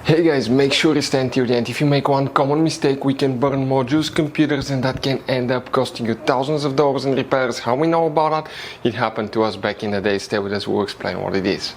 Hey guys, make sure you stand till the end. If you make one common mistake, we can burn modules, computers, and that can end up costing you thousands of dollars in repairs. How we know about that? It happened to us back in the day. Stay with us, we'll explain what it is.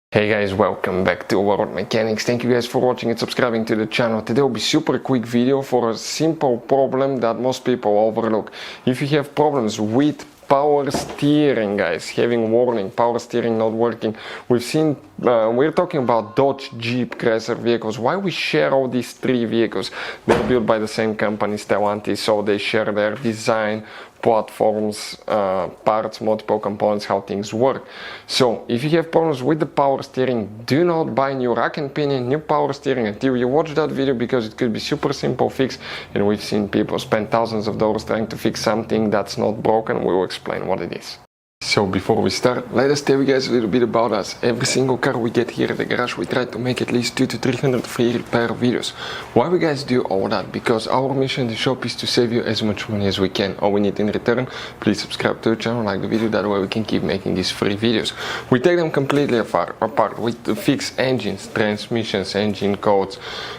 Hey guys, welcome back to World Mechanics. Thank you guys for watching and subscribing to the channel. Today will be super quick video for a simple problem that most people overlook. If you have problems with power steering, guys, having warning, power steering not working, we're talking about Dodge Jeep Chrysler vehicles. Why we share all these three vehicles? They're built by the same company, Stellantis, so they share their design, platforms, parts, multiple components, how things work. So if you have problems with the power steering, do not buy new rack and pinion, new power steering until you watch that video, because it could be super simple fix, and we've seen people spend thousands of dollars trying to fix something that's not broken. We will explain what it is. So before we start, let us tell you guys a little bit about us. Every single car we get here at the garage, we try to make at least 200 to 300 free repair videos. Why we guys do all that? Because our mission in the shop is to save you as much money as we can. All we need in return, please subscribe to the channel, like the video, that way we can keep making these free videos. We take them completely apart. We fix engines, transmissions, engine codes,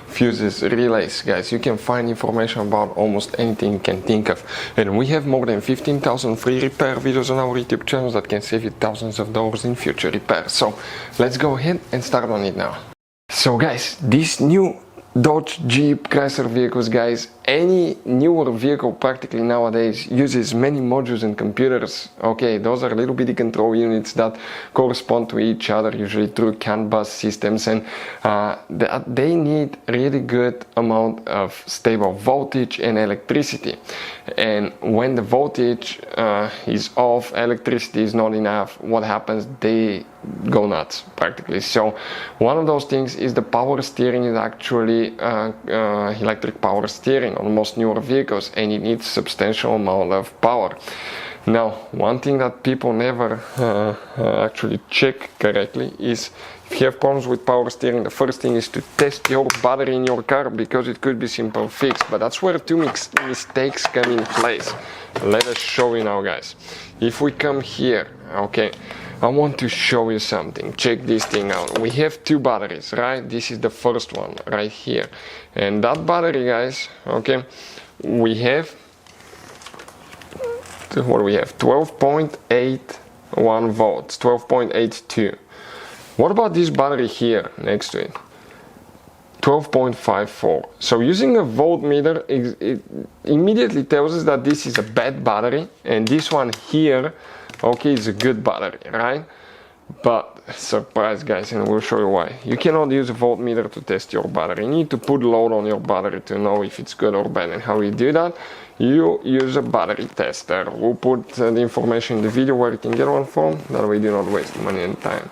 fuses, relays. Guys, you can find information about almost anything you can think of. And we have more than 15,000 free repair videos on our YouTube channel that can save you thousands of dollars in future repairs. So let's go ahead and start on it now. So guys, this new Dodge Jeep Chrysler vehicles, guys, any newer vehicle practically nowadays uses many modules and computers. Okay, those are little bitty control units that correspond to each other, usually through CAN bus systems, and they need really good amount of stable voltage and electricity. And when the voltage is off, electricity is not enough, what happens? They go nuts practically. So one of those things is the power steering is actually electric power steering on most newer vehicles, and it needs substantial amount of power. Now, one thing that people never actually check correctly is, if you have problems with power steering, the first thing is to test your battery in your car, because it could be simple fix, but that's where two mistakes come in place. Let us show you now, guys. If we come here, okay, I want to show you something. Check this thing out. We have two batteries, right? This is the first one right here, and that battery, guys, okay, we have, what do we have? 12.81 volts, 12.82. What about this battery here next to it? 12.54. So using a voltmeter, it immediately tells us that this is a bad battery, and this one here, okay, is a good battery, right? But surprise, guys, and we'll show you why. You cannot use a voltmeter to test your battery. You need to put load on your battery to know if it's good or bad. And how you do that? You use a battery tester. We'll put the information in the video where you can get one from. That way you do not waste money and time.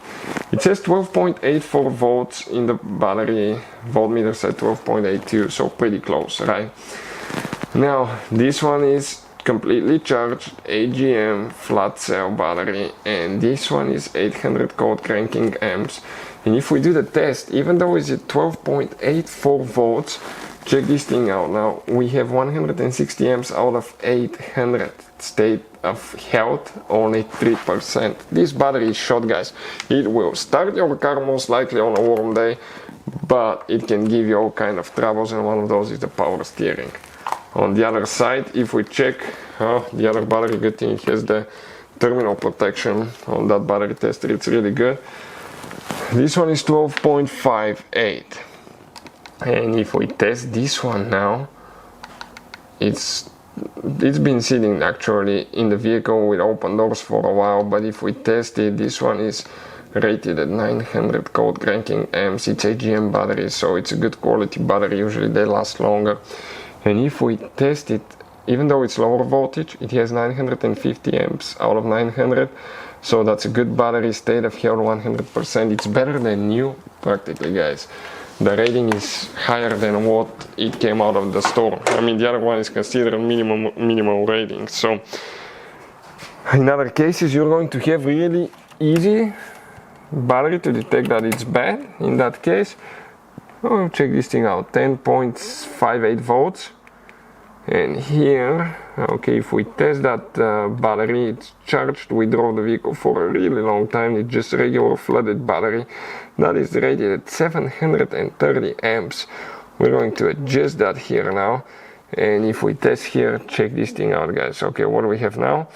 It says 12.84 volts in the battery. Voltmeter said 12.82, so pretty close, right? Now, this one is completely charged AGM flat cell battery, and this one is 800 cold cranking amps. And if we do the test, even though it's at 12.84 volts, check this thing out. Now we have 160 amps out of 800. State of health only 3%. This battery is shot, guys. It will start your car most likely on a warm day, but it can give you all kind of troubles, and one of those is the power steering. On the other side, if we check the other battery, good thing it has the terminal protection on that battery tester, it's really good. This one is 12.58, and if we test this one now, it's been sitting actually in the vehicle with open doors for a while, but if we test it, this one is rated at 900 cold cranking amps. It's AGM battery, so it's a good quality battery. Usually they last longer. And if we test it, even though it's lower voltage, it has 950 amps out of 900, so that's a good battery, state of health 100%. It's better than new practically, guys. The rating is higher than what it came out of the store. I mean, the other one is considered minimum rating. So in other cases, you're going to have really easy battery to detect that it's bad. In that case, oh, check this thing out, 10.58 volts. And here, okay, if we test that battery, it's charged. We drove the vehicle for a really long time. It's just regular flooded battery that is rated at 730 amps. We're going to adjust that here now. And if we test here, check this thing out, guys. Okay, what do we have now?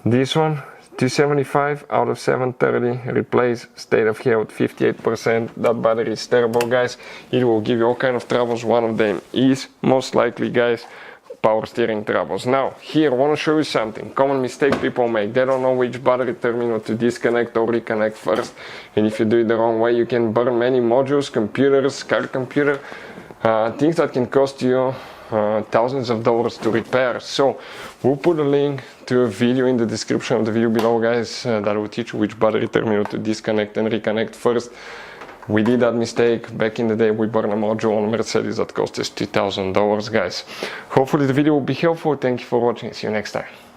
This one, 275 out of 730, replace state of health 58%. That battery is terrible, guys. It will give you all kind of troubles. One of them is most likely, guys, power steering troubles. Now here I want to show you something common mistake people make. They don't know which battery terminal to disconnect or reconnect first, and if you do it the wrong way, you can burn many modules, computers, car computer, things that can cost you thousands of dollars to repair. So we'll put a link to a video in the description of the video below, guys, that will teach you which battery terminal to disconnect and reconnect first. We did that mistake back in the day. We burned a module on Mercedes that cost us $2,000, guys. Hopefully the video will be helpful. Thank you for watching. See you next time.